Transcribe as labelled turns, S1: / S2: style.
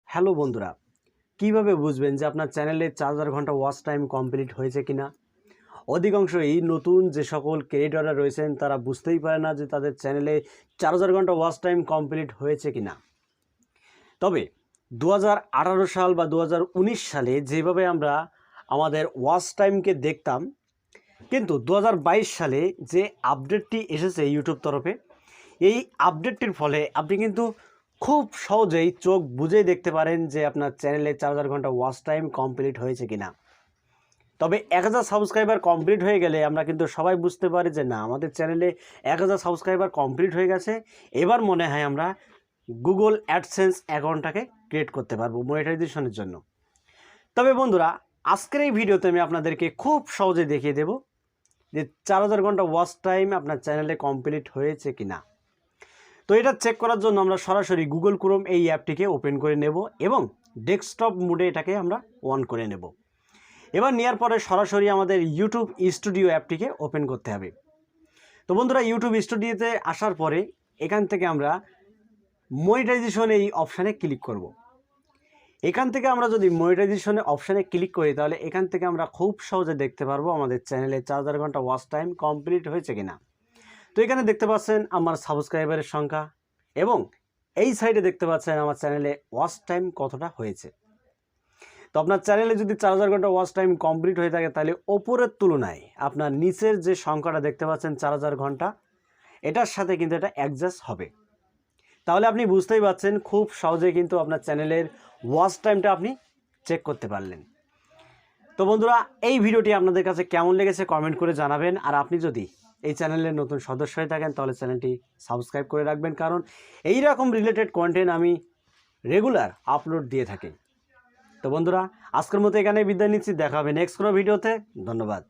S1: Hello বন্ধুরা, কিভাবে বুঝবেন যে আপনার চ্যানেলে 4000 ঘন্টা ওয়াচ টাইম কমপ্লিট হয়েছে কিনা? অধিকাংশই নতুন যে সকল ক্রিয়েটররা রয়েছেন তারা বুঝতেই পারে না যে তাদের চ্যানেলে 4000 ঘন্টা ওয়াচ টাইম কমপ্লিট হয়েছে কিনা। তবে 2018 সাল বা 2019 সালে যেভাবে আমরা আমাদের ওয়াচ টাইমকে দেখতাম, কিন্তু 2022 সালে যে আপডেটটি এসেছে ইউটিউব তরফে, এই আপডেটটির ফলে আপনি কিন্তু খুব সহজেই চোখ বুজেই দেখতে পারেন যে আপনার চ্যানেলে 4000 ঘন্টা ওয়াচ টাইম কমপ্লিট হয়েছে কিনা। তবে 1000 সাবস্ক্রাইবার কমপ্লিট হয়ে গেলে আমরা কিন্তু সবাই বুঝতে পারি যে না, আমাদের চ্যানেলে 1000 সাবস্ক্রাইবার কমপ্লিট হয়ে গেছে। এবার মনে হয় আমরা গুগল অ্যাডসেন্স অ্যাকাউন্টটাকে ক্রিয়েট করতে পারবো মনিটাইজেশনের জন্য। তবে বন্ধুরা, আজকের এই ভিডিওতে আমি আপনাদেরকে খুব সহজে দেখিয়ে দেব যে 4000 ঘন্টা ওয়াচ টাইম আপনার চ্যানেলে কমপ্লিট হয়েছে কিনা। তো এটা চেক করার জন্য আমরা সরাসরি গুগল ক্রোম এই অ্যাপটিকে ওপেন করে নেব এবং ডেস্কটপ মোডে এটাকে আমরা অন করে নেব। এবার নেওয়ার পরে সরাসরি আমাদের ইউটিউব স্টুডিও অ্যাপটিকে ওপেন করতে হবে। তো বন্ধুরা, ইউটিউব স্টুডিওতে আসার পরে এখান থেকে আমরা মনিটাইজেশন এই অপশানে ক্লিক করব। এখান থেকে আমরা যদি মনিটাইজেশনের অপশানে ক্লিক করি তাহলে এখান থেকে আমরা খুব সহজে দেখতে পারবো আমাদের চ্যানেলে 4000 ঘন্টা ওয়াচ টাইম কমপ্লিট হয়েছে কিনা। তো এখানে দেখতে পাচ্ছেন আমার সাবস্ক্রাইবারের সংখ্যা এবং এই সাইডে দেখতে পাচ্ছেন আমার চ্যানেলে ওয়াচ টাইম কতটা হয়েছে। তো আপনার চ্যানেলে যদি 4000 ঘন্টা ওয়াচ টাইম কমপ্লিট হয়ে থাকে তাহলে ওপরের তুলনায় আপনার নিচের যে সংখ্যাটা দেখতে পাচ্ছেন 4000 ঘন্টা, এটার সাথে কিন্তু এটা অ্যাডজাস্ট হবে। তাহলে আপনি বুঝতেই পারছেন খুব সহজে কিন্তু আপনার চ্যানেলের ওয়াচ টাইমটা আপনি চেক করতে পারলেন। তো বন্ধুরা, এই ভিডিওটি আপনাদের কাছে কেমন লেগেছে কমেন্ট করে জানাবেন। আর আপনি যদি এই চ্যানেলের নতুন সদস্য হয়ে থাকেন তাহলে চ্যানেলটি সাবস্ক্রাইব করে রাখবেন, কারণ এই রকম রিলেটেড কন্টেন্ট আমি রেগুলার আপলোড দিয়ে থাকি। তো বন্ধুরা, আজকের মতো এখানেই বিদায় নিচ্ছি। দেখা হবে নেক্সট কোনো ভিডিওতে। ধন্যবাদ।